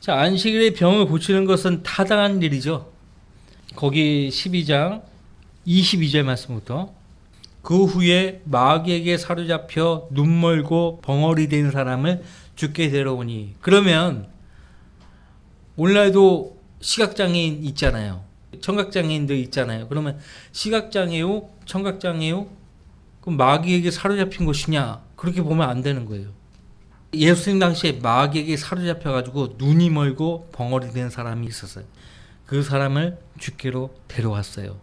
자, 안식일에 병을 고치는 것은 타당한 일이죠. 거기 12장 22절 말씀부터 그 후에 마귀에게 사로잡혀 눈멀고 벙어리 된 사람을 주께 데려오니. 그러면 오늘날도 시각장애인 있잖아요. 청각장애인들 있잖아요. 그러면 시각장애요, 청각장애요, 그럼 마귀에게 사로잡힌 것이냐? 그렇게 보면 안 되는 거예요. 예수님 당시에 마귀에게 사로잡혀가지고 눈이 멀고 벙어리 된 사람이 있었어요. 그 사람을 주께로 데려왔어요.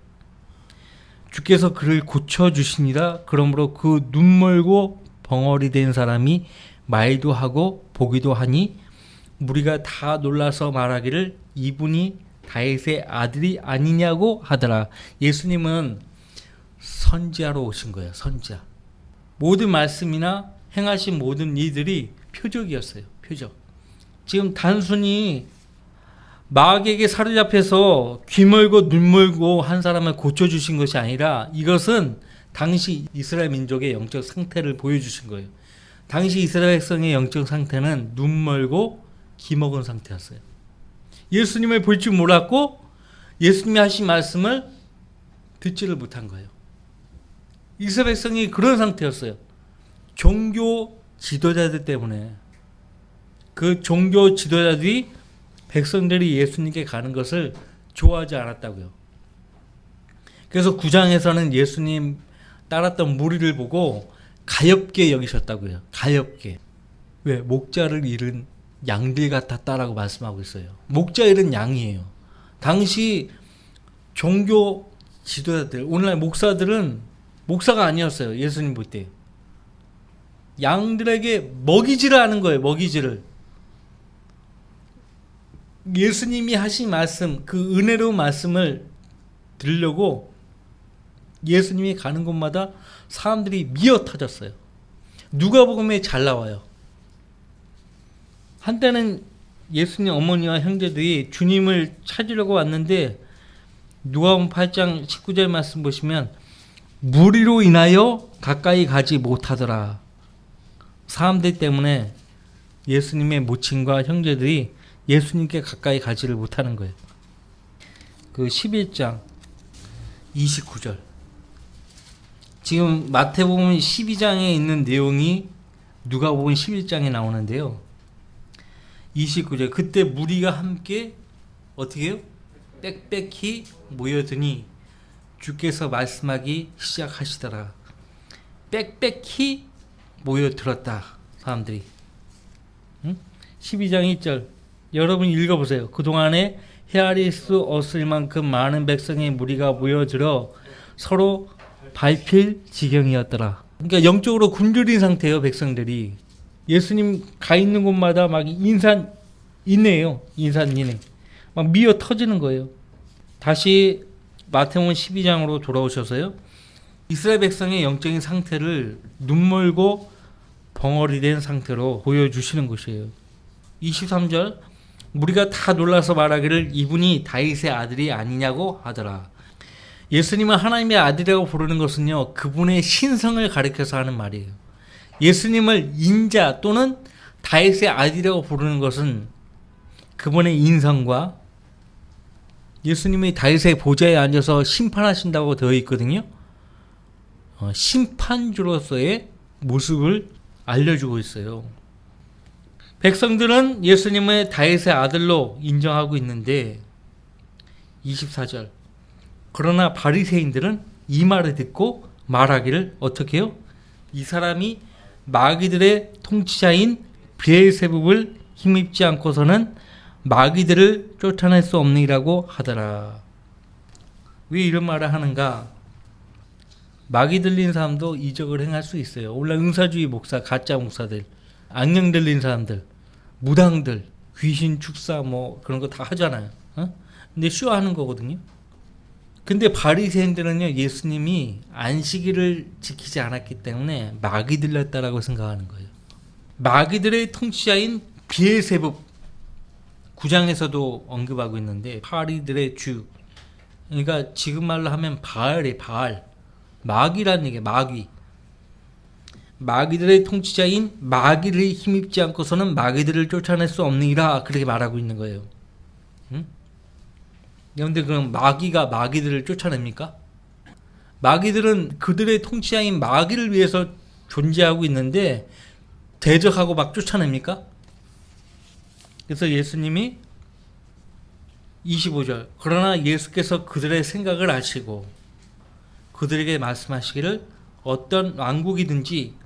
주께서 그를 고쳐주시니라. 그러므로 그 눈 멀고 벙어리 된 사람이 말도 하고 보기도 하니 무리가 다 놀라서 말하기를 이분이 다윗의 아들이 아니냐고 하더라. 예수님은 선지자로 오신 거예요. 선지자. 모든 말씀이나 행하신 모든 일들이 표적이었어요. 표적. 지금 단순히 마귀에게 사로잡혀서 귀 멀고 눈 멀고 한 사람을 고쳐주신 것이 아니라 이것은 당시 이스라엘 민족의 영적 상태를 보여주신 거예요. 당시 이스라엘 백성의 영적 상태는 눈 멀고 귀 먹은 상태였어요. 예수님을 볼 줄 몰랐고 예수님이 하신 말씀을 듣지를 못한 거예요. 이스라엘 백성이 그런 상태였어요. 종교 지도자들 때문에. 그 종교 지도자들이 백성들이 예수님께 가는 것을 좋아하지 않았다고요. 그래서 9장에서는 예수님 따랐던 무리를 보고 가엾게 여기셨다고요. 가엾게. 왜? 목자를 잃은 양들 같았다라고 말씀하고 있어요. 목자 잃은 양이에요. 당시 종교 지도자들, 오늘날 목사들은 목사가 아니었어요. 예수님 볼 때. 양들에게 먹이지를 하는 거예요. 먹이지를. 예수님이 하신 말씀, 그 은혜로운 말씀을 들으려고 예수님이 가는 곳마다 사람들이 미어 터졌어요. 누가복음에 잘 나와요. 한때는 예수님 어머니와 형제들이 주님을 찾으려고 왔는데 누가복음 8장 19절 말씀 보시면 무리로 인하여 가까이 가지 못하더라. 사람들 때문에 예수님의 모친과 형제들이 예수님께 가까이 가지를 못하는 거예요. 그 11장 29절. 지금 마태복음 12장에 있는 내용이 누가복음 11장에 나오는데요. 29절. 그때 무리가 함께 어떻게 해요? 빽빽히 모여드니 주께서 말씀하기 시작하시더라. 빽빽히 모여들었다. 사람들이. 12장 1절. 여러분 읽어보세요. 그동안에 헤아릴 수 없을 만큼 많은 백성의 무리가 모여들어 서로 밟힐 지경이었더라. 그러니까 영적으로 굶주린 상태예요. 백성들이. 예수님 가 있는 곳마다 막 인해요. 인해. 막 미어 터지는 거예요. 다시 마태복음 12장으로 돌아오셔서요. 이스라엘 백성의 영적인 상태를 눈멀고 벙어리 된 상태로 보여주시는 것이에요. 23절. 무리가 다 놀라서 말하기를 이분이 다윗의 아들이 아니냐고 하더라. 예수님은 하나님의 아들이라고 부르는 것은요, 그분의 신성을 가리켜서 하는 말이에요. 예수님을 인자 또는 다윗의 아들이라고 부르는 것은 그분의 인성과 예수님이 다윗의 보좌에 앉아서 심판하신다고 되어 있거든요. 심판주로서의 모습을 알려주고 있어요. 백성들은 예수님을 다윗의 아들로 인정하고 있는데 24절. 그러나 바리새인들은 이 말을 듣고 말하기를 어떻게 해요? 이 사람이 마귀들의 통치자인 브엘세불을 힘입지 않고서는 마귀들을 쫓아낼 수 없느니라고 하더라. 왜 이런 말을 하는가? 마귀 들린 사람도 이적을 행할 수 있어요. 오늘날 응사주의 목사, 가짜 목사들, 악령 들린 사람들, 무당들, 귀신 축사 뭐 그런 거 다 하잖아요. 근데 쇼하는 거거든요. 근데 바리새인들은요, 예수님이 안식일을 지키지 않았기 때문에 마귀 들렸다라고 생각하는 거예요. 마귀들의 통치자인 비엘세불 9장에서도 언급하고 있는데 파리들의 주. 그러니까 지금 말로 하면 바알이에요. 바알. 마귀라는 얘기예요. 마귀. 마귀들의 통치자인 마귀를 힘입지 않고서는 마귀들을 쫓아낼 수 없느니라 그렇게 말하고 있는 거예요. 응? 그런데 그럼 마귀가 마귀들을 쫓아냅니까? 마귀들은 그들의 통치자인 마귀를 위해서 존재하고 있는데 대적하고 막 쫓아냅니까? 그래서 예수님이 25절 그러나 예수께서 그들의 생각을 아시고 그들에게 말씀하시기를 어떤 왕국이든지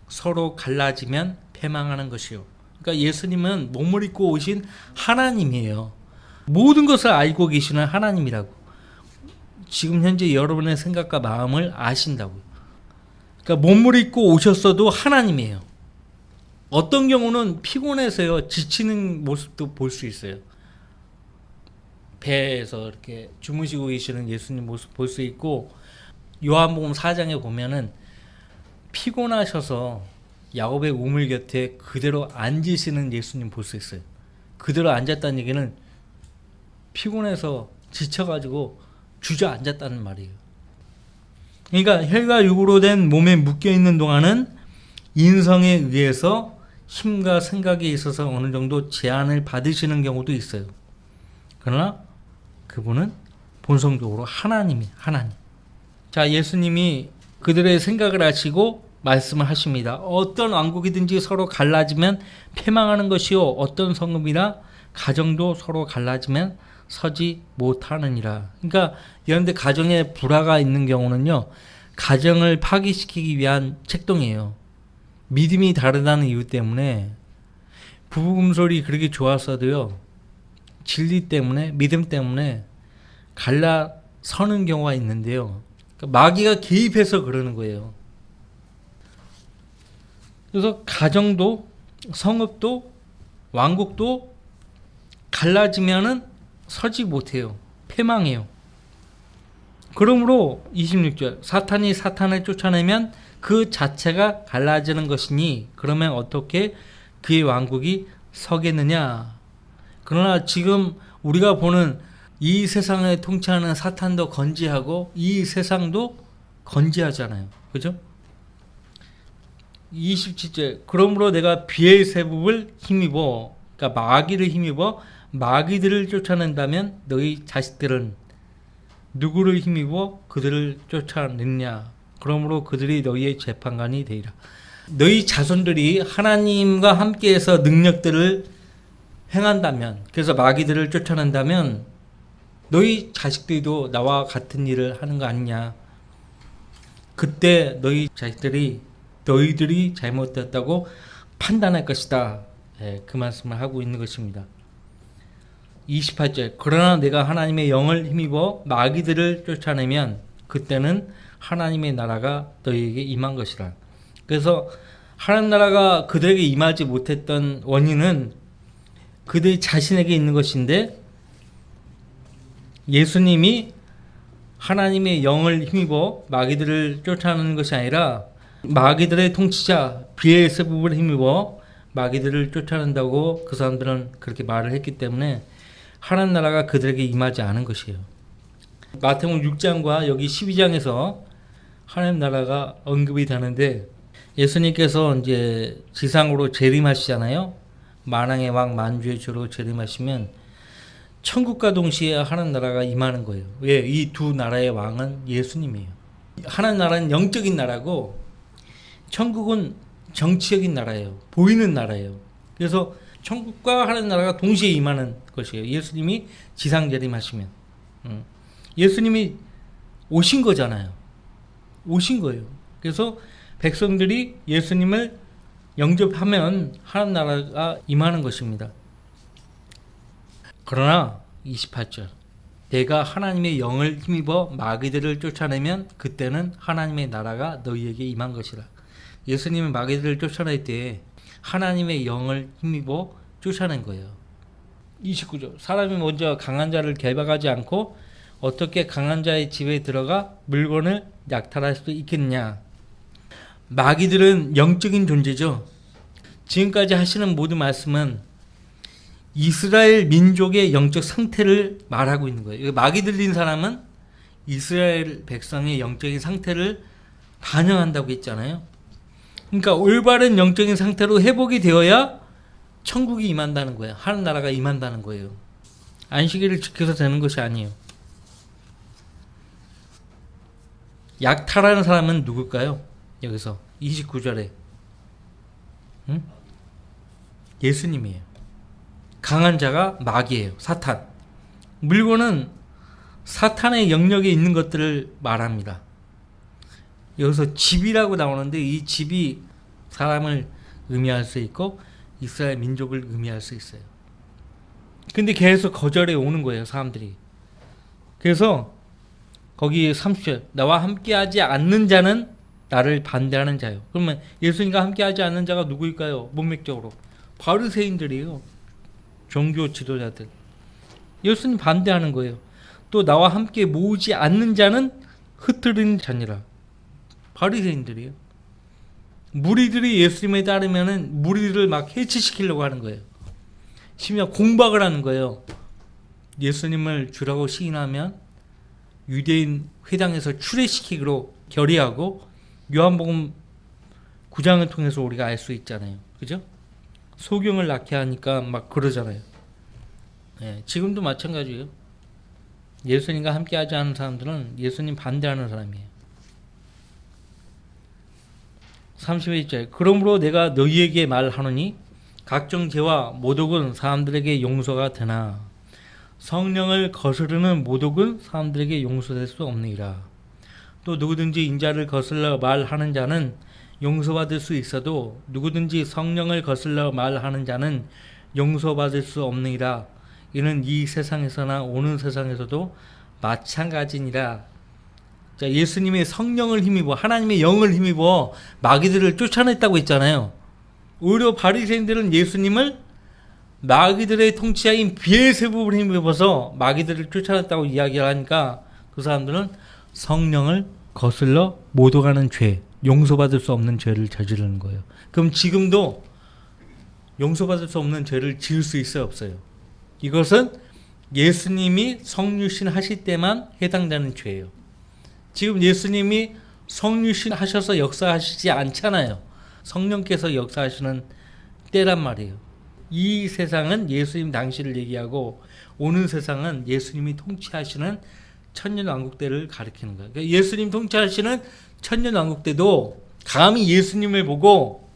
서로 갈라지면 패망하는 것이요. 그러니까 예수님은 몸을 입고 오신 하나님이에요. 모든 것을 알고 계시는 하나님이라고. 지금 현재 여러분의 생각과 마음을 아신다고요. 그러니까 몸을 입고 오셨어도 하나님이에요. 어떤 경우는 피곤해서요 지치는 모습도 볼 수 있어요. 배에서 이렇게 주무시고 계시는 예수님 모습 볼 수 있고, 요한복음 4장에 보면은 피곤하셔서 야곱의 우물 곁에 그대로 앉으시는 예수님 볼 수 있어요. 그대로 앉았다는 얘기는 피곤해서 지쳐가지고 주저앉았다는 말이에요. 그러니까 혈과 육으로 된 몸에 묶여있는 동안은 인성에 의해서 힘과 생각에 있어서 어느 정도 제한을 받으시는 경우도 있어요. 그러나 그분은 본성적으로 하나님. 자, 예수님이 그들의 생각을 아시고 말씀을 하십니다. 어떤 왕국이든지 서로 갈라지면 패망하는 것이요 어떤 성읍이나 가정도 서로 갈라지면 서지 못하느니라. 그러니까 이런데 가정에 불화가 있는 경우는요 가정을 파괴시키기 위한 책동이에요. 믿음이 다르다는 이유 때문에 부부 금솔이 그렇게 좋았어도요 진리 때문에 믿음 때문에 갈라서는 경우가 있는데요. 그러니까 마귀가 개입해서 그러는 거예요. 그래서 가정도 성읍도 왕국도 갈라지면은 서지 못해요. 패망해요. 그러므로 26절 사탄이 사탄을 쫓아내면 그 자체가 갈라지는 것이니 그러면 어떻게 그의 왕국이 서겠느냐. 그러나 지금 우리가 보는 이 세상을 통치하는 사탄도 건재하고 이 세상도 건재하잖아요. 그죠? 27절 그러므로 내가 비엘세붑을 힘입어, 그러니까 마귀를 힘입어 마귀들을 쫓아낸다면 너희 자식들은 누구를 힘입어 그들을 쫓아내느냐. 그러므로 그들이 너희의 재판관이 되리라. 너희 자손들이 하나님과 함께해서 능력들을 행한다면, 그래서 마귀들을 쫓아낸다면 너희 자식들도 나와 같은 일을 하는 거 아니냐. 그때 너희 자식들이 너희들이 잘못됐다고 판단할 것이다. 그 말씀을 하고 있는 것입니다. 28절 그러나 내가 하나님의 영을 힘입어 마귀들을 쫓아내면 그때는 하나님의 나라가 너희에게 임한 것이라. 그래서 하나님 나라가 그들에게 임하지 못했던 원인은 그들 자신에게 있는 것인데, 예수님이 하나님의 영을 힘입어 마귀들을 쫓아내는 것이 아니라 마귀들의 통치자 비엘세붑을 힘입어 마귀들을 쫓아낸다고 그 사람들은 그렇게 말을 했기 때문에 하나님 나라가 그들에게 임하지 않은 것이에요. 마태복음 6장과 여기 12장에서 하나님 나라가 언급이 되는데, 예수님께서 이제 지상으로 재림하시잖아요. 만왕의 왕 만주의 주로 재림하시면 천국과 동시에 하나님 나라가 임하는 거예요. 왜? 이 두 나라의 왕은 예수님이에요. 하나님 나라는 영적인 나라고 천국은 정치적인 나라예요. 보이는 나라예요. 그래서 천국과 하나님 나라가 동시에 임하는 것이에요. 예수님이 지상 재림하시면. 예수님이 오신 거잖아요. 오신 거예요. 그래서 백성들이 예수님을 영접하면 하나님 나라가 임하는 것입니다. 그러나 28절 내가 하나님의 영을 힘입어 마귀들을 쫓아내면 그때는 하나님의 나라가 너희에게 임한 것이라. 예수님은 마귀들을 쫓아낼 때 하나님의 영을 힘입어 쫓아낸 거예요. 29절 사람이 먼저 강한 자를 결박하지 않고 어떻게 강한 자의 집에 들어가 물건을 약탈할 수 있겠냐. 마귀들은 영적인 존재죠. 지금까지 하시는 모든 말씀은 이스라엘 민족의 영적 상태를 말하고 있는 거예요. 마귀 들린 사람은 이스라엘 백성의 영적인 상태를 반영한다고 했잖아요. 그러니까 올바른 영적인 상태로 회복이 되어야 천국이 임한다는 거예요. 하늘 나라가 임한다는 거예요. 안식일을 지켜서 되는 것이 아니에요. 약탈하는 사람은 누굴까요? 여기서 29절에 응? 예수님이에요. 강한 자가 마귀예요. 사탄. 물고는 사탄의 영역에 있는 것들을 말합니다. 여기서 집이라고 나오는데 이 집이 사람을 의미할 수 있고 이스라엘 민족을 의미할 수 있어요. 근데 계속 거절해 오는 거예요, 사람들이. 그래서 거기 30절 나와 함께하지 않는 자는 나를 반대하는 자요. 그러면 예수님과 함께하지 않는 자가 누구일까요? 문맥적으로 바리새인들이에요. 종교 지도자들. 예수님 반대하는 거예요. 또 나와 함께 모으지 않는 자는 흩트린 자니라. 바리새인들이에요. 무리들이 예수님에 따르면은 무리들을 막 해치시키려고 하는 거예요. 심지어 공박을 하는 거예요. 예수님을 주라고 시인하면 유대인 회당에서 추례시키기로 결의하고 요한복음 9장을 통해서 우리가 알 수 있잖아요. 그죠? 소경을 낳게 하니까 막 그러잖아요. 예, 지금도 마찬가지예요. 예수님과 함께하지 않은 사람들은 예수님 반대하는 사람이에요. 31절 그러므로 내가 너희에게 말하노니 각종 죄와 모독은 사람들에게 용서가 되나 성령을 거스르는 모독은 사람들에게 용서될 수 없느니라. 또 누구든지 인자를 거슬러 말하는 자는 용서받을 수 있어도 누구든지 성령을 거슬러 말하는 자는 용서받을 수 없느니라. 이는 이 세상에서나 오는 세상에서도 마찬가지니라. 자, 예수님의 성령을 힘입어 하나님의 영을 힘입어 마귀들을 쫓아냈다고 했잖아요. 오히려 바리새인들은 예수님을 마귀들의 통치자인 비엘세불을 힘입어서 마귀들을 쫓아냈다고 이야기를 하니까 그 사람들은 성령을 거슬러 모독하는 죄, 용서받을 수 없는 죄를 저지르는 거예요. 그럼 지금도 용서받을 수 없는 죄를 지을 수 있어요, 없어요? 이것은 예수님이 성육신 하실 때만 해당되는 죄예요. 지금 예수님이 성육신 하셔서 역사하시지 않잖아요. 성령께서 역사하시는 때란 말이에요. 이 세상은 예수님 당시를 얘기하고 오는 세상은 예수님이 통치하시는 천년왕국 때를 가리키는 거예요. 그러니까 예수님 통치하시는 천년왕국 때도 감히 예수님을 보고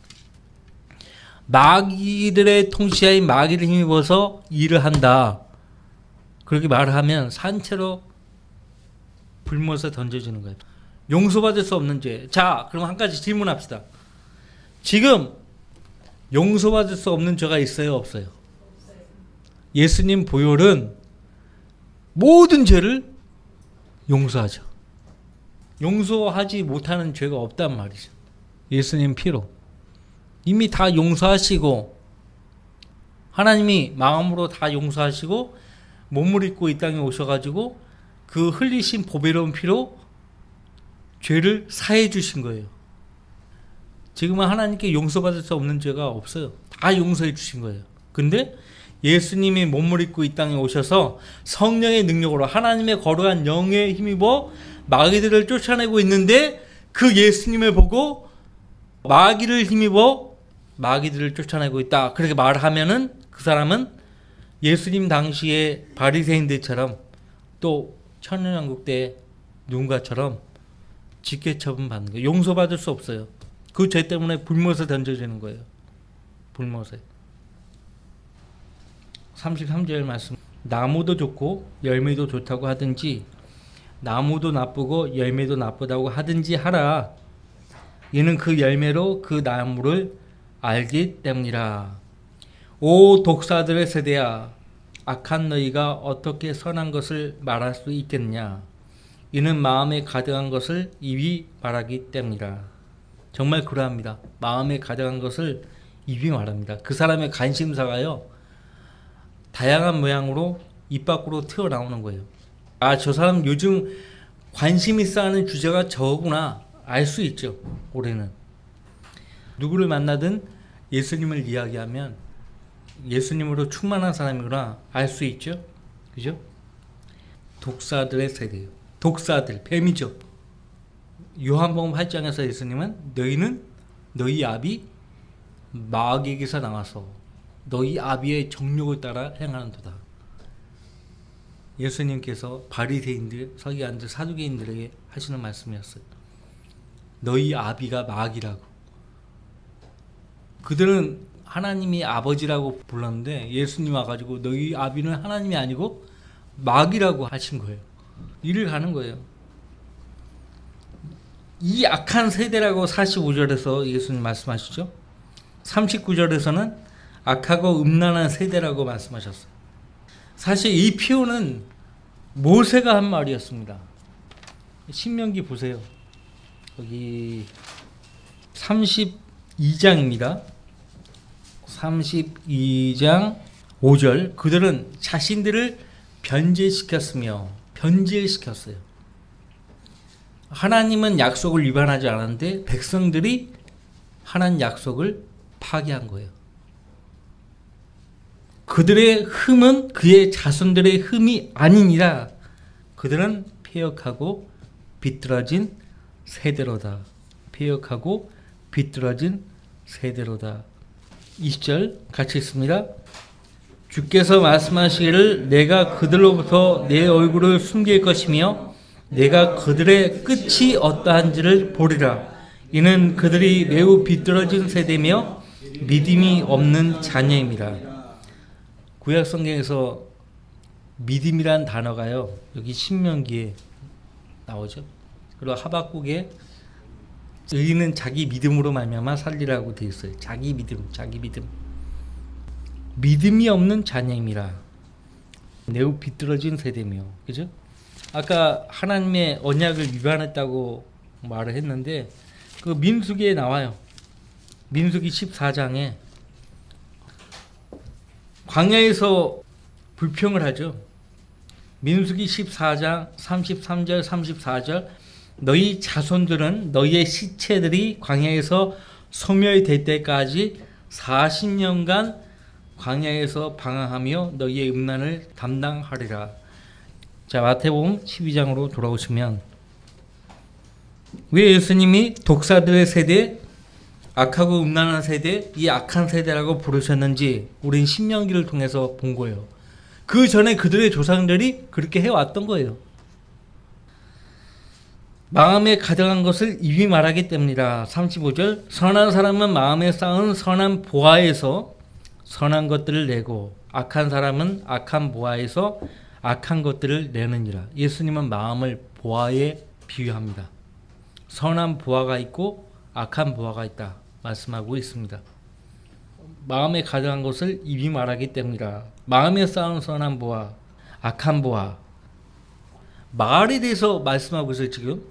마귀들의 통치자인 마귀를 힘입어서 일을 한다. 그렇게 말을 하면 산채로 불못에 던져지는 거예요. 용서받을 수 없는 죄. 자, 그럼 한 가지 질문합시다. 지금 용서받을 수 없는 죄가 있어요, 없어요? 예수님 보혈은 모든 죄를 용서하죠. 용서하지 못하는 죄가 없단 말이죠. 예수님 피로. 이미 다 용서하시고 하나님이 마음으로 다 용서하시고 몸을 입고 이 땅에 오셔가지고 그 흘리신 보배로운 피로 죄를 사해 주신 거예요. 지금은 하나님께 용서받을 수 없는 죄가 없어요. 다 용서해 주신 거예요. 근데 예수님이 몸을 입고 이 땅에 오셔서 성령의 능력으로 하나님의 거룩한 영에 힘입어 마귀들을 쫓아내고 있는데 그 예수님을 보고 마귀를 힘입어 마귀들을 쫓아내고 있다. 그렇게 말하면은 그 사람은 예수님 당시의 바리새인들처럼 또 천년왕국 때 누군가처럼 직계처분 받는 거예요. 용서받을 수 없어요. 그 죄 때문에 불못에 던져지는 거예요. 불못에. 33절 말씀. 나무도 좋고 열매도 좋다고 하든지 나무도 나쁘고 열매도 나쁘다고 하든지 하라. 이는 그 열매로 그 나무를 알기 때문이라. 오 독사들의 세대야, 악한 너희가 어떻게 선한 것을 말할 수 있겠냐. 이는 마음에 가득한 것을 입이 말하기 때문이라. 정말 그러합니다. 마음에 가득한 것을 입이 말합니다. 그 사람의 관심사가요, 다양한 모양으로 입 밖으로 튀어나오는 거예요. 아, 저 사람 요즘 관심 있어 하는 주제가 저거구나 알 수 있죠. 올해는 누구를 만나든 예수님을 이야기하면 예수님으로 충만한 사람이구나 알 수 있죠. 그죠? 독사들의 세대예요. 독사들, 뱀이죠. 요한복음 8장에서 예수님은 너희는 너희 아비 마귀에게서 나와서 너희 아비의 정욕을 따라 행하는도다. 예수님께서 바리새인들, 서기관들, 사두개인들에게 하시는 말씀이었어요. 너희 아비가 마귀라고. 그들은 하나님이 아버지라고 불렀는데 예수님 와가지고 너희 아비는 하나님이 아니고 마귀라고 하신 거예요. 이를 가는 거예요. 이 악한 세대라고 45절에서 예수님 말씀하시죠. 39절에서는 악하고 음란한 세대라고 말씀하셨어요. 사실 이 표현은 모세가 한 말이었습니다. 신명기 보세요. 여기 32장입니다. 32장 5절. 그들은 자신들을 변제시켰으며 변질시켰어요. 하나님은 약속을 위반하지 않았는데 백성들이 하나님 약속을 파기한 거예요. 그들의 흠은 그의 자손들의 흠이 아니니라. 그들은 패역하고 비뚤어진 세대로다. 패역하고 비뚤어진 세대로다. 20절 같이 읽습니다. 주께서 말씀하시기를 내가 그들로부터 내 얼굴을 숨길 것이며 내가 그들의 끝이 어떠한지를 보리라. 이는 그들이 매우 비뚤어진 세대며 믿음이 없는 자녀임이라. 구약 성경에서 믿음이란 단어가요, 여기 신명기에 나오죠. 그리고 하박국에 의인은 자기 믿음으로 말미암아 살리라고 되어 있어요. 자기 믿음. 믿음이 없는 자녀임이라. 매우 비뚤어진 세대며, 그죠? 아까 하나님의 언약을 위반했다고 말을 했는데 그 민수기에 나와요. 민수기 14장에 광야에서 불평을 하죠. 민수기 14장 33절 34절 너희 자손들은 너희의 시체들이 광야에서 소멸될 때까지 40년간 광야에서 방황하며 너희의 음란을 담당하리라. 자, 마태복음 12장으로 돌아오시면 왜 예수님이 독사들의 세대, 악하고 음란한 세대, 이 악한 세대라고 부르셨는지 우린 신명기를 통해서 본 거예요. 그 전에 그들의 조상들이 그렇게 해왔던 거예요. 마음에 가득한 것을 입이 말하기 때문이라. 35절 선한 사람은 마음에 쌓은 선한 보화에서 선한 것들을 내고 악한 사람은 악한 보화에서 악한 것들을 내느니라. 예수님은 마음을 보화에 비유합니다. 선한 보화가 있고 악한 보화가 있다 말씀하고 있습니다. 마음에 가득한 것을 입이 말하기 때문이라. 마음에 쌓은 선한 보화, 악한 보화. 말에 대해서 말씀하고 있어요 지금.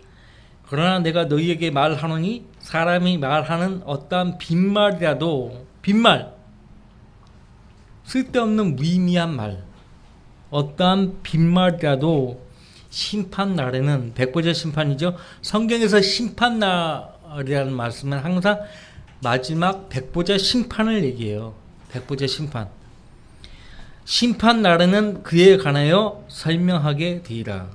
그러나 내가 너희에게 말하노니 사람이 말하는 어떠한 빈말이라도, 빈말, 쓸데없는 무의미한 말, 어떠한 빈말이라도 심판 날에는, 백보자 심판이죠. 성경에서 심판 날이라는 말씀은 항상 마지막 백보자 심판을 얘기해요. 백보자 심판. 심판 날에는 그에 관하여 설명하게 되리라.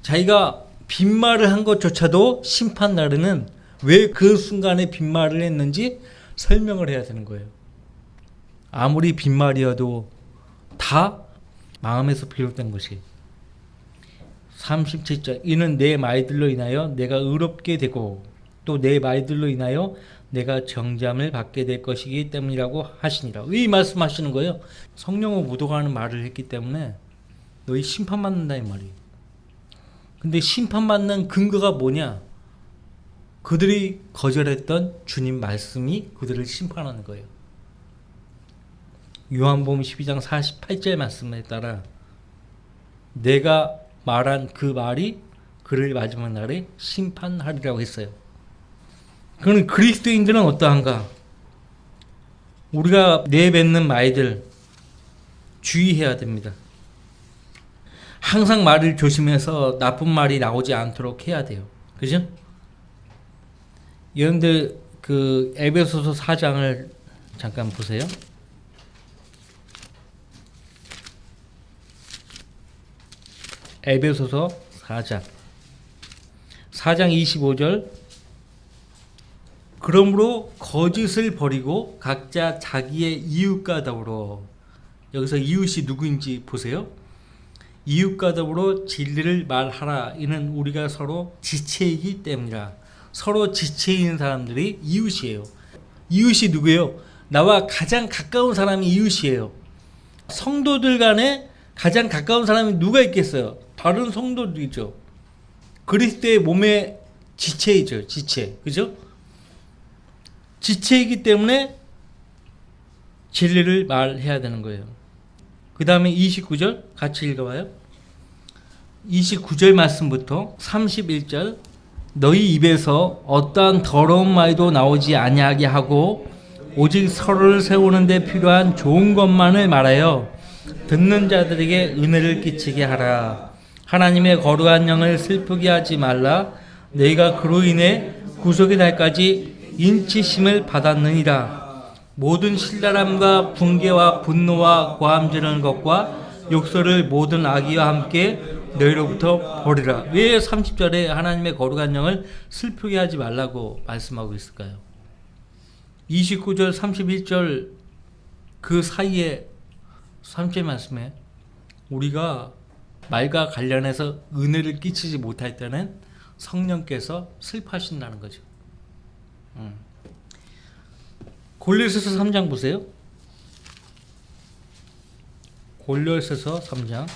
자기가 빈말을 한 것조차도 심판 날에는 왜 그 순간에 빈말을 했는지 설명을 해야 되는 거예요. 아무리 빈말이어도 다 마음에서 비롯된 것이. 37절 이는 내 말들로 인하여 내가 의롭게 되고 또 내 말들로 인하여 내가 정죄함을 받게 될 것이기 때문이라고 하시니라. 왜 이 말씀하시는 거예요? 성령을 묻어가는 말을 했기 때문에 너희 심판받는다 이 말이에요. 근데 심판받는 근거가 뭐냐? 그들이 거절했던 주님 말씀이 그들을 심판하는 거예요. 요한복음 12장 48절 말씀에 따라 내가 말한 그 말이 그를 마지막 날에 심판하리라고 했어요. 그럼 그리스도인들은 어떠한가? 우리가 내뱉는 말들 주의해야 됩니다. 항상 말을 조심해서 나쁜 말이 나오지 않도록 해야 돼요. 그죠? 여러분들 그 에베소서 4장을 잠깐 보세요. 에베소서 4장 25절 그러므로 거짓을 버리고 각자 자기의 이웃과 더불어, 여기서 이웃이 누구인지 보세요. 이웃과 더불어 진리를 말하라. 이는 우리가 서로 지체이기 때문이라. 서로 지체인 사람들이 이웃이에요. 이웃이 누구예요? 나와 가장 가까운 사람이 이웃이에요. 성도들 간에 가장 가까운 사람이 누가 있겠어요? 다른 성도들이죠. 그리스도의 몸의 지체이죠. 지체. 그죠? 지체이기 때문에 진리를 말해야 되는 거예요. 그 다음에 29절 같이 읽어봐요. 29절 말씀부터 31절. 너희 입에서 어떠한 더러운 말도 나오지 아니하게 하고 오직 서로를 세우는 데 필요한 좋은 것만을 말하여 듣는 자들에게 은혜를 끼치게 하라. 하나님의 거룩한 영을 슬프게 하지 말라. 너희가 그로 인해 구속의 날까지 인치심을 받았느니라. 모든 신랄함과 분개와 분노와 고함지르는 것과 욕설을 모든 악의와 함께 너희로부터 버리라. 왜 30절에 하나님의 거룩한 영을 슬프게 하지 말라고 말씀하고 있을까요? 29절 31절 그 사이에 3절 말씀에 우리가 말과 관련해서 은혜를 끼치지 못할 때는 성령께서 슬퍼하신다는 거죠. 골로새서 3장 보세요. 골로새서 3장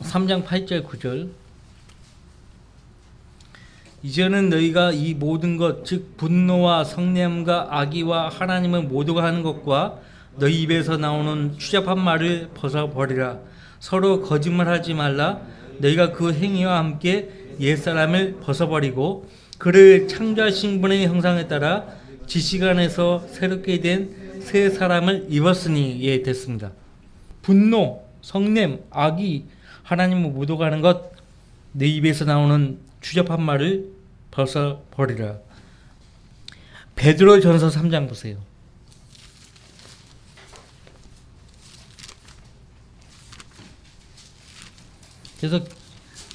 3장 8절 9절. 이제는 너희가 이 모든 것 즉 분노와 성냄과 악의와 하나님을 모독 하는 것과 너희 입에서 나오는 추잡한 말을 벗어버리라. 서로 거짓말하지 말라. 너희가 그 행위와 함께 옛사람을 벗어버리고 그를 창조하신 분의 형상에 따라 지시간에서 새롭게 된 새 사람을 입었으니. 예, 됐습니다. 분노, 성냄, 악의, 하나님을 모독하는 것, 내 입에서 나오는 추잡한 말을 벗어버리라. 베드로전서 3장 보세요. 그래서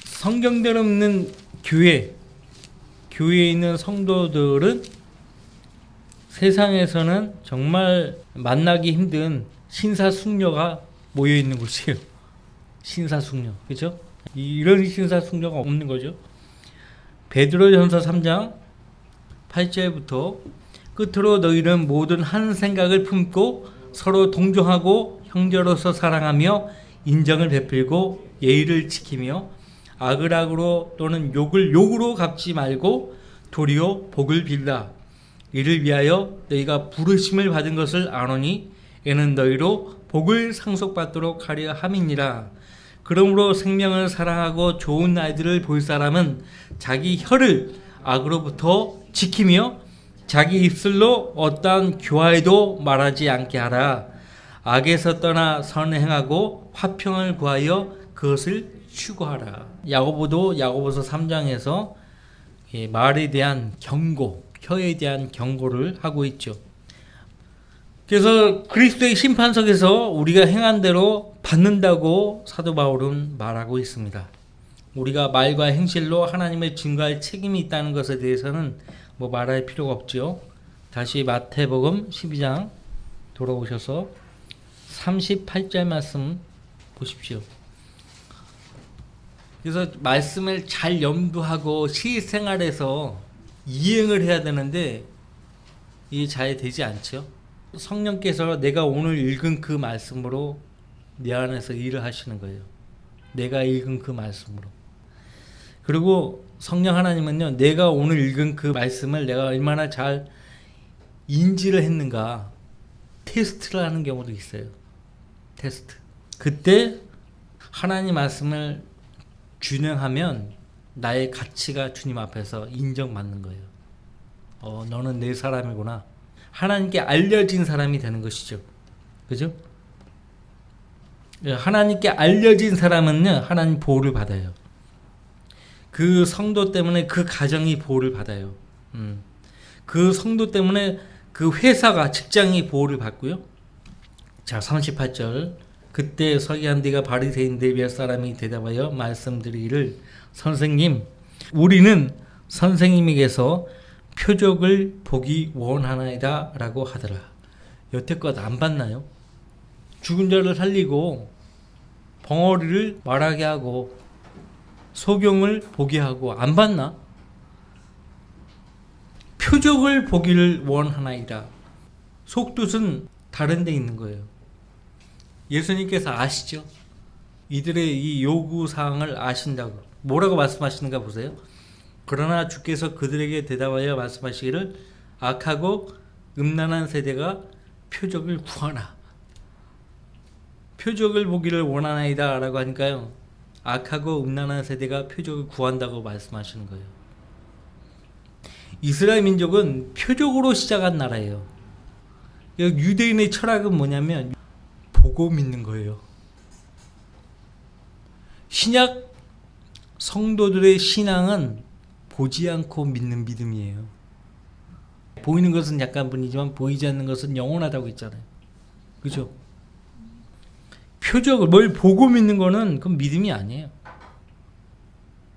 성경대로 있는 교회에 있는 성도들은 세상에서는 정말 만나기 힘든 신사숙녀가 모여 있는 곳이에요. 신사숙녀, 그렇죠? 이런 신사숙녀가 없는 거죠. 베드로전서 3장 8절부터 끝으로 너희는 모든 한 생각을 품고 서로 동정하고 형제로서 사랑하며 인정을 베풀고 예의를 지키며 악을 악으로 또는 욕을 욕으로 갚지 말고 도리어 복을 빌라. 이를 위하여 너희가 부르심을 받은 것을 아노니 이는 너희로 복을 상속받도록 하려 함이니라. 그러므로 생명을 사랑하고 좋은 날들을 볼 사람은 자기 혀를 악으로부터 지키며 자기 입술로 어떠한 교화에도 말하지 않게 하라. 악에서 떠나 선을 행하고 화평을 구하여 그것을 추구하라. 야고보도 야고보서 3장에서 말에 대한 경고, 혀에 대한 경고를 하고 있죠. 그래서 그리스도의 심판석에서 우리가 행한 대로 받는다고 사도 바울은 말하고 있습니다. 우리가 말과 행실로 하나님을 증거할 책임이 있다는 것에 대해서는 뭐 말할 필요가 없죠. 다시 마태복음 12장 돌아오셔서 38절 말씀 보십시오. 그래서 말씀을 잘 염두하고 실생활에서 이행을 해야 되는데 이게 잘 되지 않죠. 성령께서 내가 오늘 읽은 그 말씀으로 내 안에서 일을 하시는 거예요. 내가 읽은 그 말씀으로. 그리고 성령 하나님은요, 내가 오늘 읽은 그 말씀을 내가 얼마나 잘 인지를 했는가 테스트를 하는 경우도 있어요. 테스트. 그때 하나님 말씀을 준행하면 나의 가치가 주님 앞에서 인정받는 거예요. 너는 내 사람이구나. 하나님께 알려진 사람이 되는 것이죠. 그죠? 하나님께 알려진 사람은요, 하나님 보호를 받아요. 그 성도 때문에 그 가정이 보호를 받아요. 그 성도 때문에 그 회사가, 직장이 보호를 받고요. 자, 38절 그때 서기관들과 바리새인들 몇 사람이 대답하여 말씀드리기를 선생님, 우리는 선생님에게서 표적을 보기 원하나이다 라고 하더라. 여태껏 안 봤나요? 죽은 자를 살리고 벙어리를 말하게 하고 소경을 보게 하고 안 봤나? 표적을 보기를 원하나이다. 속뜻은 다른 데 있는 거예요. 예수님께서 아시죠? 이들의 이 요구사항을 아신다고. 뭐라고 말씀하시는가 보세요. 그러나 주께서 그들에게 대답하여 말씀하시기를 악하고 음란한 세대가 표적을 구하나. 표적을 보기를 원하나이다 라고 하니까요. 악하고 음란한 세대가 표적을 구한다고 말씀하시는 거예요. 이스라엘 민족은 표적으로 시작한 나라예요. 유대인의 철학은 뭐냐면 보고 믿는 거예요. 신약 성도들의 신앙은 보지 않고 믿는 믿음이에요. 보이는 것은 약간뿐이지만 보이지 않는 것은 영원하다고 했잖아요. 그죠? 표적을 뭘 보고 믿는 거는 그건 믿음이 아니에요.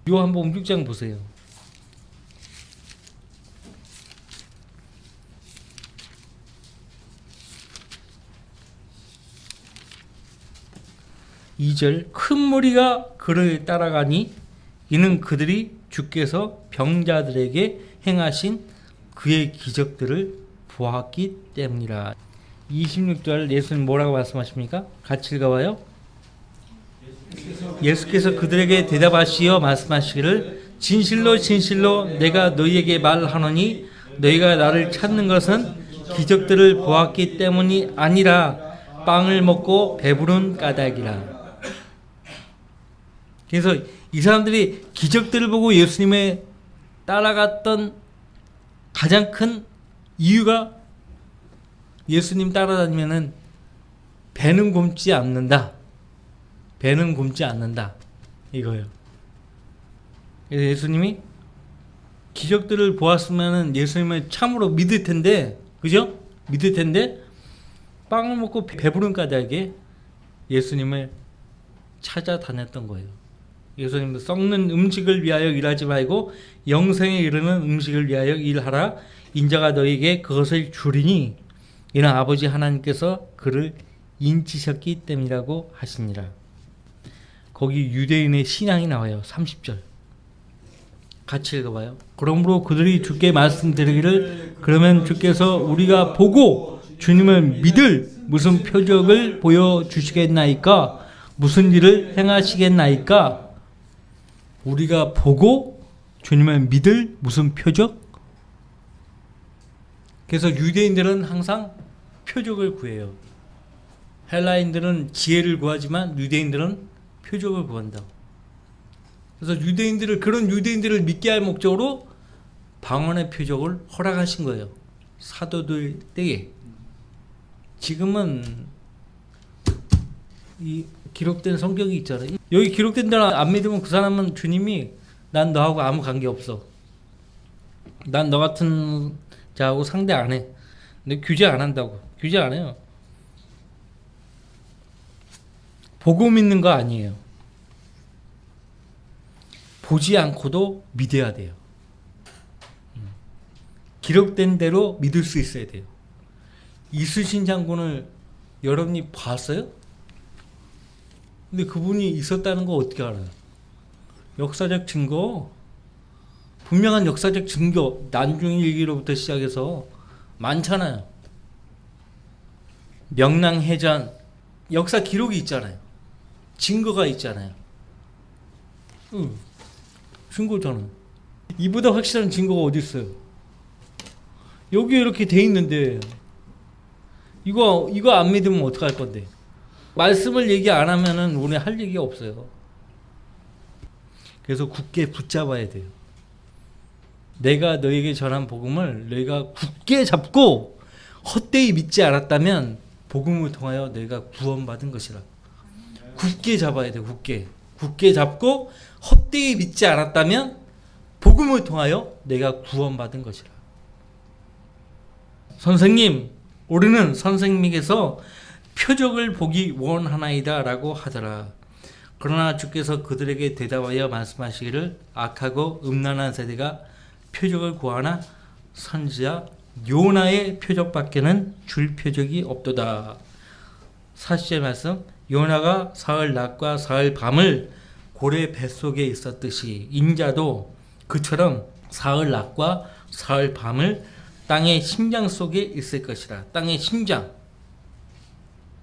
요한복음 6장 보세요. (2절) 큰 무리가 그를 따라가니 이는 그들이 주께서 병자들에게 행하신 그의 기적들을 보았기 때문이라. 26절 예수님 뭐라고 말씀하십니까? 같이 읽어봐요. 예수께서 그들에게 대답하시어 말씀하시기를 진실로 진실로 내가 너희에게 말하노니 너희가 나를 찾는 것은 기적들을 보았기 때문이 아니라 빵을 먹고 배부른 까닭이라. 그래서 이 사람들이 기적들을 보고 예수님의 따라갔던 가장 큰 이유가 예수님 따라다니면은 배는 굶지 않는다. 배는 굶지 않는다. 이거예요. 그래서 예수님이 기적들을 보았으면은 예수님을 참으로 믿을 텐데, 그죠? 믿을 텐데, 빵을 먹고 배부른 까닭에 예수님을 찾아다녔던 거예요. 예수님도 썩는 음식을 위하여 일하지 말고 영생에 이르는 음식을 위하여 일하라. 인자가 너에게 그것을 주리니 이는 아버지 하나님께서 그를 인치셨기 때문이라고 하시니라. 거기 유대인의 신앙이 나와요. 30절 같이 읽어봐요. 그러므로 그들이 주께 말씀드리기를 그러면 주께서 우리가 보고 주님을 믿을 무슨 표적을 보여주시겠나이까? 무슨 일을 행하시겠나이까? 우리가 보고 주님을 믿을 무슨 표적? 그래서 유대인들은 항상 표적을 구해요. 헬라인들은 지혜를 구하지만 유대인들은 표적을 구한다. 그래서 그런 유대인들을 믿게 할 목적으로 방언의 표적을 허락하신 거예요. 사도들 때에. 지금은 이 기록된 성경이 있잖아요. 여기 기록된 대로 안 믿으면 그 사람은 주님이 난 너하고 아무 관계 없어. 난 너 같은 자하고 상대 안 해. 근데 규제 안 한다고. 규제 안 해요. 보고 믿는 거 아니에요. 보지 않고도 믿어야 돼요. 기록된 대로 믿을 수 있어야 돼요. 이순신 장군을 여러분이 봤어요? 근데 그분이 있었다는 거 어떻게 알아요? 역사적 증거, 분명한 역사적 증거, 난중일기로부터 시작해서 많잖아요. 명랑해전, 역사 기록이 있잖아요. 증거가 있잖아요. 증거잖아요. 이보다 확실한 증거가 어디 있어요? 여기 이렇게 돼 있는데 이거 안 믿으면 어떡할 건데? 말씀을 얘기 안 하면은 우리 할 얘기가 없어요. 그래서 굳게 붙잡아야 돼요. 내가 너에게 전한 복음을 너희가 굳게 잡고 헛되이 믿지 않았다면 복음을 통하여 너희가 구원받은 것이라. 굳게 잡아야 돼요. 굳게 잡고 헛되이 믿지 않았다면 복음을 통하여 내가 구원받은 것이라. 선생님, 우리는 선생님에게서 표적을 보기 원하나이다 라고 하더라. 그러나 주께서 그들에게 대답하여 말씀하시기를 악하고 음란한 세대가 표적을 구하나 선지자 요나의 표적밖에는 줄 표적이 없도다. 40절 말씀, 요나가 사흘 낮과 사흘 밤을 고래 뱃속에 있었듯이 인자도 그처럼 사흘 낮과 사흘 밤을 땅의 심장 속에 있을 것이라. 땅의 심장.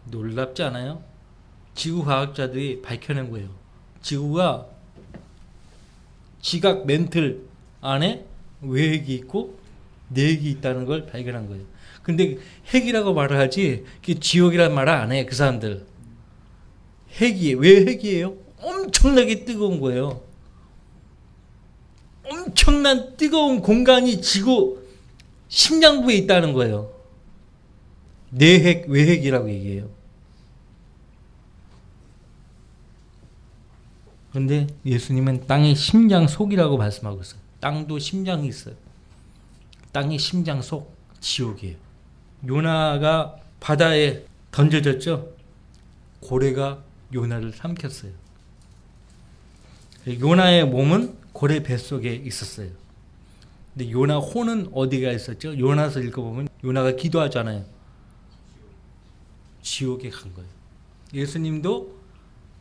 놀랍지 않아요? 지구과학자들이 밝혀낸 거예요. 지구가 지각 멘틀 안에 외핵이 있고 내핵이 있다는 걸 발견한 거예요. 근데 핵이라고 말을 하지 지옥이라는 말을 안 해. 그 사람들. 핵이에요. 왜 핵이에요? 엄청나게 뜨거운 거예요. 엄청난 뜨거운 공간이 지구 심장부에 있다는 거예요. 내핵, 외핵이라고 얘기해요. 그런데 예수님은 땅의 심장 속이라고 말씀하고 있어요. 땅도 심장이 있어요. 땅의 심장 속, 지옥이에요. 요나가 바다에 던져졌죠. 고래가 요나를 삼켰어요. 요나의 몸은 고래 뱃속에 있었어요. 근데 요나 혼은 어디가 있었죠? 요나서 읽어보면 요나가 기도하잖아요. 지옥에 간 거예요. 예수님도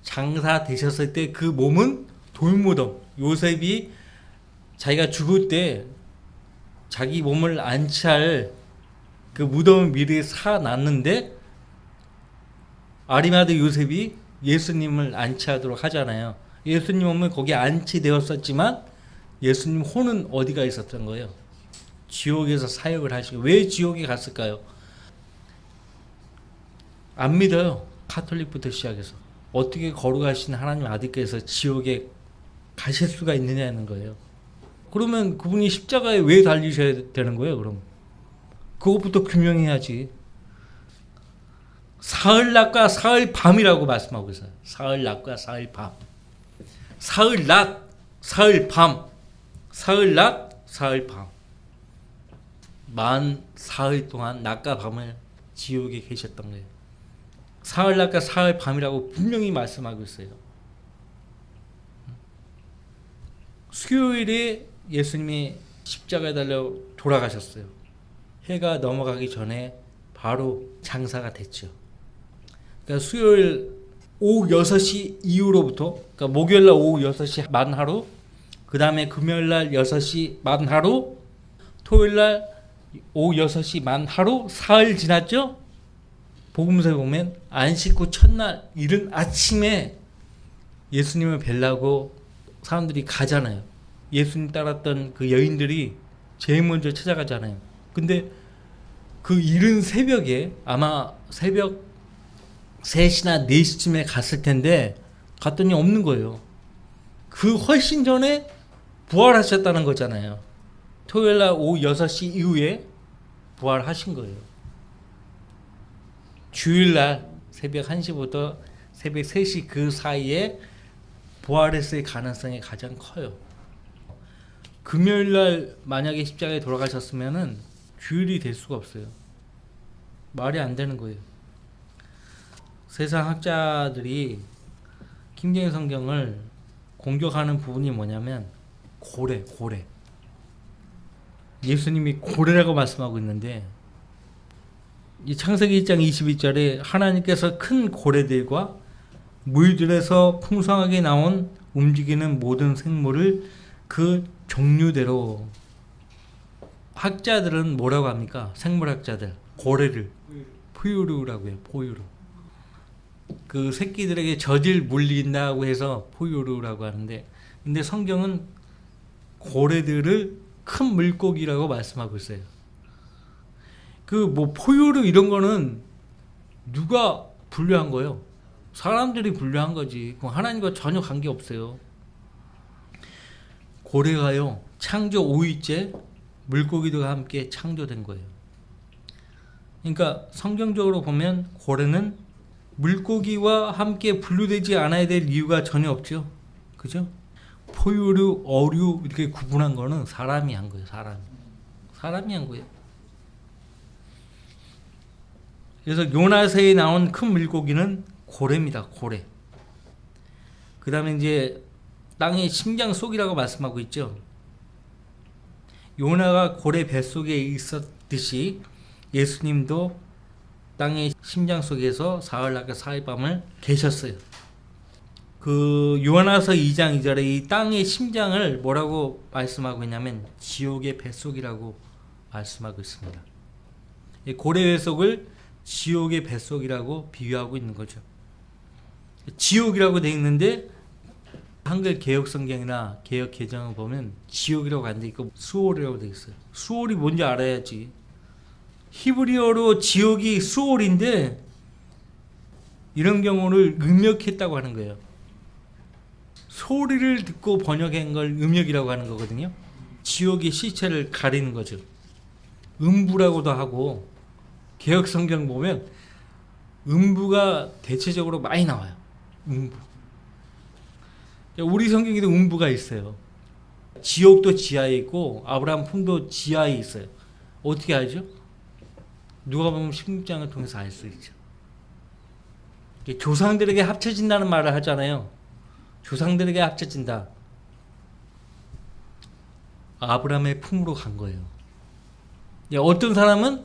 장사 되셨을 때 그 몸은 돌무덤. 요셉이 자기가 죽을 때 자기 몸을 안치할 그 무덤을 미리 사놨는데 아리마대 요셉이 예수님을 안치하도록 하잖아요. 예수님 몸은 거기 안치되었었지만 예수님 혼은 어디가 있었던 거예요? 지옥에서 사역을 하시고. 왜 지옥에 갔을까요? 안 믿어요. 카톨릭부터 시작해서. 어떻게 거룩하신 하나님 아들께서 지옥에 가실 수가 있느냐는 거예요. 그러면 그분이 십자가에 왜 달리셔야 되는 거예요? 그럼 그것부터 규명해야지. 사흘 낮과 사흘 밤이라고 말씀하고 있어요. 사흘 낮과 사흘 밤. 사흘 낮, 사흘 밤. 사흘 낮, 사흘 밤. 만 사흘 동안 낮과 밤을 지옥에 계셨던 거예요. 사흘 낮과 사흘 밤이라고 분명히 말씀하고 있어요. 수요일에 예수님이 십자가에 달려 돌아가셨어요. 해가 넘어가기 전에 바로 장사가 됐죠. 그러니까 수요일 오후 6시 이후로부터, 그러니까 목요일날 오후 6시 만 하루, 그 다음에 금요일날 6시 만 하루, 토요일날 오후 6시 만 하루, 사흘 지났죠? 복음서에 보면 안식 후 첫날 이른 아침에 예수님을 뵈려고 사람들이 가잖아요. 예수님 따랐던 그 여인들이 제일 먼저 찾아가잖아요. 근데 그 이른 새벽에 아마 새벽 3시나 4시쯤에 갔을 텐데 갔더니 없는 거예요. 그 훨씬 전에 부활하셨다는 거잖아요. 토요일날 오후 6시 이후에 부활하신 거예요. 주일날 새벽 1시부터 새벽 3시 그 사이에 부활했을 가능성이 가장 커요. 금요일날 만약에 십자가에 돌아가셨으면은 주일이 될 수가 없어요. 말이 안 되는 거예요. 세상 학자들이 킹제임스 성경을 공격하는 부분이 뭐냐면 고래. 예수님이 고래라고 말씀하고 있는데 이 창세기 1장 22절에 하나님께서 큰 고래들과 물들에서 풍성하게 나온 움직이는 모든 생물을 그 종류대로. 학자들은 뭐라고 합니까? 생물학자들 고래를 포유류라고 해요. 포유류. 그 새끼들에게 젖을 물린다고 해서 포유류라고 하는데, 근데 성경은 고래들을 큰 물고기라고 말씀하고 있어요. 그 뭐 포유류 이런 거는 누가 분류한 거예요? 사람들이 분류한 거지. 하나님과 전혀 관계 없어요. 고래가요, 창조 5일째 물고기들과 함께 창조된 거예요. 그러니까 성경적으로 보면 고래는 물고기와 함께 분류되지 않아야 될 이유가 전혀 없죠. 그죠? 포유류, 어류 이렇게 구분한 거는 사람이 한 거예요. 사람이 한 거예요. 그래서 요나서에 나온 큰 물고기는 고래입니다. 고래. 그 다음에 이제 땅의 심장 속이라고 말씀하고 있죠. 요나가 고래 뱃속에 있었듯이 예수님도 땅의 심장 속에서 사흘날과 사흘밤을 계셨어요. 그 요한화서 2장 2절에 이 땅의 심장을 뭐라고 말씀하고 있냐면 지옥의 뱃속이라고 말씀하고 있습니다. 이 고래 뱃속을 지옥의 뱃속이라고 비유하고 있는 거죠. 지옥이라고 되어 있는데 한글 개역 성경이나 개역 개정을 보면 지옥이라고 안 돼 있고 수올이라고 되어 있어요. 수올이 뭔지 알아야지. 히브리어로 지옥이 수올인데 이런 경우를 음역했다고 하는 거예요. 소리를 듣고 번역한 걸 음역이라고 하는 거거든요. 지옥의 시체를 가리는 거죠. 음부라고도 하고 개역 성경 보면 음부가 대체적으로 많이 나와요. 음부. 우리 성경에도 음부가 있어요. 지옥도 지하에 있고 아브라함 품도 지하에 있어요. 어떻게 알죠? 누가 보면 16장을 통해서 알 수 있죠. 조상들에게 합쳐진다는 말을 하잖아요. 조상들에게 합쳐진다. 아브라함의 품으로 간 거예요. 어떤 사람은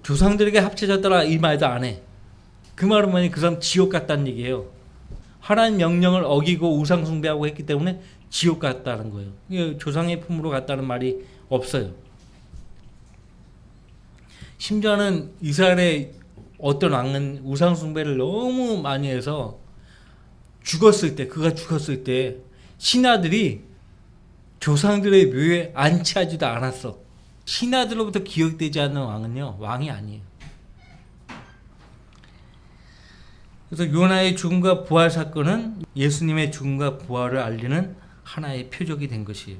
조상들에게 합쳐졌더라 이 말도 안 해. 그 말은 뭐니? 그 사람 지옥 갔다는 얘기예요. 하나님 명령을 어기고 우상 숭배하고 했기 때문에 지옥 갔다는 거예요. 조상의 품으로 갔다는 말이 없어요. 심지어는 이스라엘의 어떤 왕은 우상 숭배를 너무 많이 해서 그가 죽었을 때 신하들이 조상들의 묘에 안치하지도 않았어. 신하들로부터 기억되지 않는 왕은요, 왕이 아니에요. 그래서 요나의 죽음과 부활 사건은 예수님의 죽음과 부활을 알리는 하나의 표적이 된 것이에요.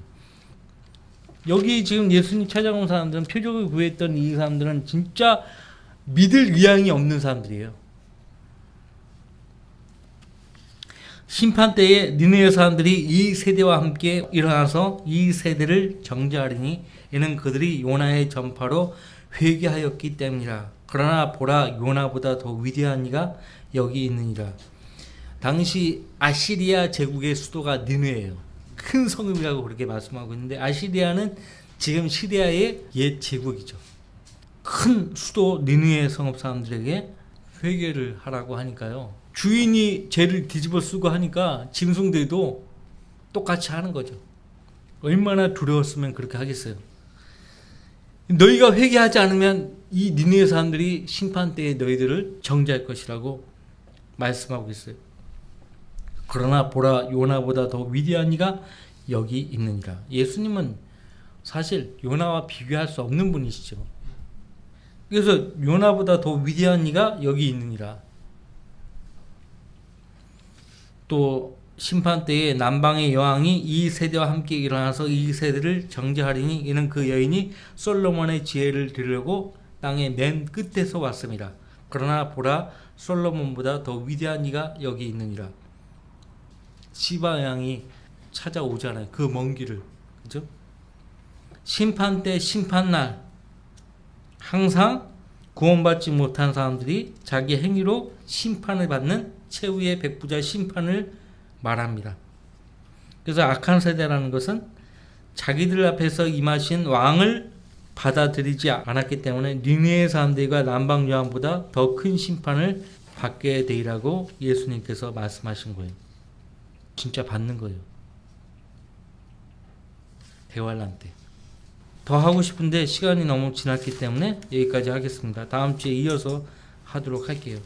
여기 지금 예수님 찾아온 사람들은, 표적을 구했던 이 사람들은 진짜 믿을 의향이 없는 사람들이에요. 심판 때에 니느웨 사람들이 이 세대와 함께 일어나서 이 세대를 정죄하리니 이는 그들이 요나의 전파로 회개하였기 때문이라. 그러나 보라, 요나보다 더 위대한 이가 여기 있느니라. 당시 아시리아 제국의 수도가 니느웨예요. 큰 성읍이라고 그렇게 말씀하고 있는데, 아시리아는 지금 시리아의 옛 제국이죠. 큰 수도 니느웨 성읍 사람들에게 회개를 하라고 하니까요, 주인이 죄를 뒤집어 쓰고 하니까 짐승들도 똑같이 하는 거죠. 얼마나 두려웠으면 그렇게 하겠어요. 너희가 회개하지 않으면 이 니느웨 사람들이 심판 때에 너희들을 정죄할 것이라고 말씀하고 있어요. 그러나 보라, 요나보다 더 위대한 이가 여기 있느니라. 예수님은 사실 요나와 비교할 수 없는 분이시죠. 그래서 요나보다 더 위대한 이가 여기 있느니라. 또 심판 때에 남방의 여왕이 이 세대와 함께 일어나서 이 세대를 정죄하리니 이는 그 여인이 솔로몬의 지혜를 들으려고 땅의 맨 끝에서 왔습니다. 그러나 보라, 솔로몬보다 더 위대한 이가 여기 있느니라. 시바 여왕이 찾아오잖아요. 그 먼 길을. 그죠? 심판 때, 심판날 항상 구원받지 못한 사람들이 자기 행위로 심판을 받는 최후의 백부자 심판을 말합니다. 그래서 악한 세대라는 것은 자기들 앞에서 임하신 왕을 받아들이지 않았기 때문에 니느웨 사람들과 남방 여왕보다 더 큰 심판을 받게 되리라고 예수님께서 말씀하신 거예요. 진짜 받는 거예요. 대환란 때. 더 하고 싶은데 시간이 너무 지났기 때문에 여기까지 하겠습니다. 다음 주에 이어서 하도록 할게요.